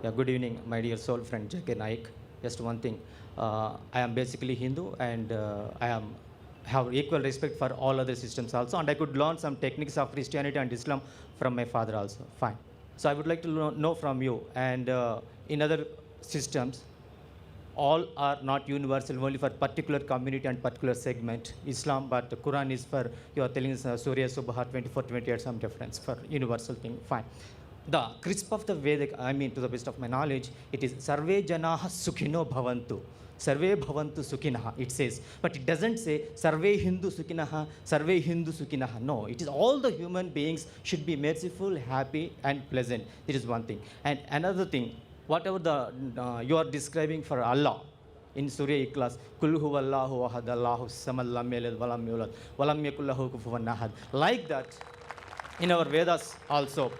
Yeah, good evening, my dear soul friend J.K. Naik. Just one thing, I am basically Hindu, and I am have equal respect for all other systems also, and I could learn some techniques of Christianity and Islam from my father also. Fine. So I would like to know from you, and in other systems, all are not universal, only for particular community and particular segment. Islam, but the Quran is for, you are telling us, Surya Subha 24-28, some difference for universal thing. Fine. The crisp of the Vedic, I mean, to the best of my knowledge, it is Sarve Janaha Sukhino Bhavantu. Sarve Bhavantu Sukhinaha, it says. But it doesn't say Sarve Hindu Sukhinaha, Sarve Hindu Sukhinaha. No, it is all the human beings should be merciful, happy, and pleasant. This is one thing. And another thing, whatever the you are describing for Allah in Surah Ikhlas, Kul huwallahu ahad, Allahu samad, lam yalid walam yulad, walam yakul lahu kufuwan ahad. Like that, in our Vedas also,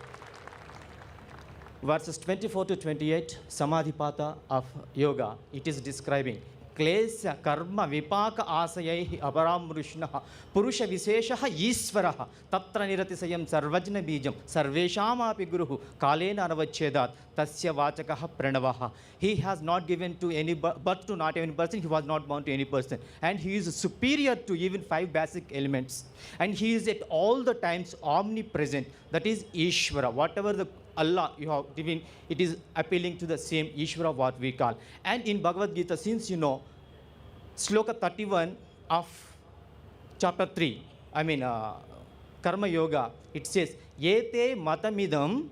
verses 24-28, Samadhipata of yoga, it is describing Klesya karma vipaka asayaihi aparamrushnaha purusha visheshaha ishvaraha tatra niratisayam sarvajna bijam sarvesham api guruhu kalena anavachchedat tasya vachakaha pranavaha. He has not given to any birth to not any person, he was not born to any person, and he is superior to even 5 basic elements, and he is at all the times omnipresent. That is Ishvara. Whatever the Allah you have given, it is appealing to the same Ishvara what we call. And in Bhagavad Gita, since you know, Sloka 31 of chapter 3, I mean Karma Yoga, it says, Yete matamidam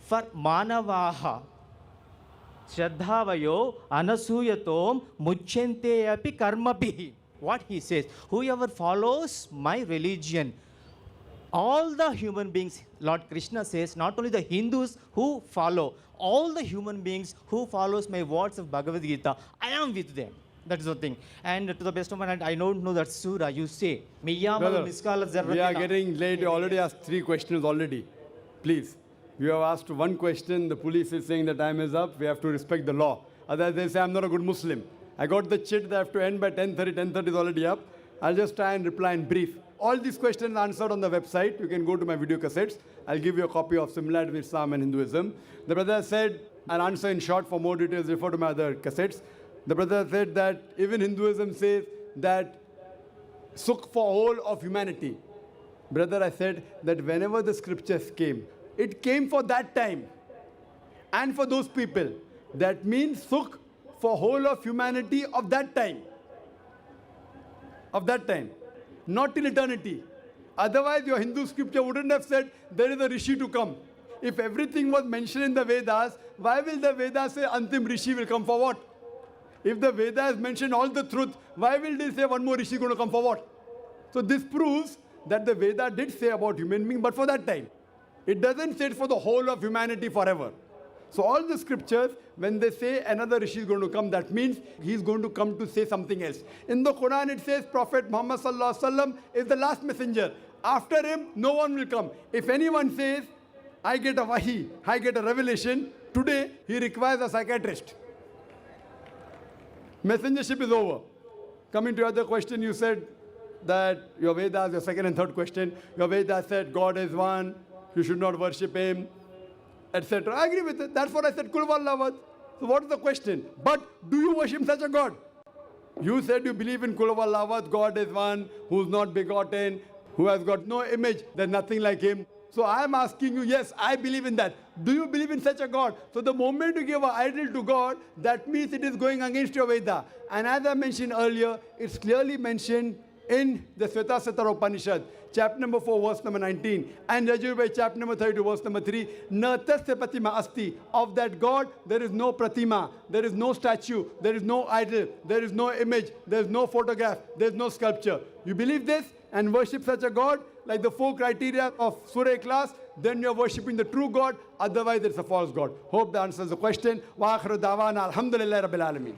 for manavaha Shraddhavayo anasuyatom muchyante api karmabhi. What he says, whoever follows my religion, all the human beings, Lord Krishna says, not only the Hindus who follow, all the human beings who follows my words of Bhagavad Gita, I am with them. That is the thing. And to the best of my mind, I don't know that surah you say. Brother, we are getting late. You already asked 3 questions already. Please. You have asked 1 question. The police is saying the time is up. We have to respect the law. Otherwise, they say I'm not a good Muslim. I got the chit that I have to end by 10:30. 10:30 is already up. I'll just try and reply in brief. All these questions answered on the website. You can go to my video cassettes. I'll give you a copy of Similarity with Islam and Hinduism. The brother said, I'll answer in short. For more details, refer to my other cassettes. The brother said that even Hinduism says that Sukh for whole of humanity. Brother, I said that whenever the scriptures came, it came for that time and for those people. That means Sukh for whole of humanity of that time. Of that time. Not till eternity. Otherwise, your Hindu scripture wouldn't have said there is a Rishi to come. If everything was mentioned in the Vedas, why will the Vedas say Antim Rishi will come for what? If the Vedas mention all the truth, why will they say one more Rishi going to come for what? So this proves that the Veda did say about human being, but for that time. It doesn't say it for the whole of humanity forever. So all the scriptures, when they say another Rishi is going to come, that means he's going to come to say something else. In the Quran, it says Prophet Muhammad sallallahu alaihi wasallam is the last messenger. After him, no one will come. If anyone says, I get a wahi, I get a revelation, today he requires a psychiatrist. Messengership is over. Coming to your other question, you said that your Vedas, your second and third question, your Vedas said God is one, you should not worship him, etc. I agree with it. That's what I said, Kul Vallavad. So what is the question? But do you worship such a God? You said you believe in Kul Vallavad, God is one, who is not begotten, who has got no image, there's nothing like him. So I am asking you, yes, I believe in that. Do you believe in such a God? So the moment you give an idol to God, that means it is going against your Veda. And as I mentioned earlier, it's clearly mentioned in the Svetasvatara Upanishad, chapter number 4, verse number 19, and Yajurveda, chapter number 32, verse number 3, Natasya Pratima Asti. Of that God, there is no Pratima, there is no statue, there is no idol, there is no image, there is no photograph, there is no sculpture. You believe this and worship such a God, like the 4 criteria of Surah Ikhlas, then you are worshipping the true God, otherwise it's a false God. Hope that answers the question. Wa akhiru da'wana alhamdulillahi rabbil alameen.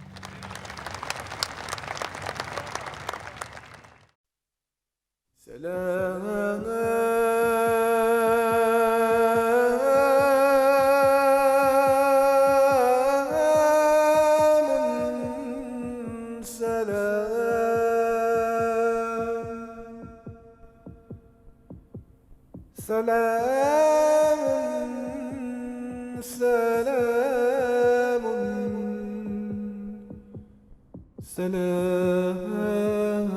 سلام سلام سلام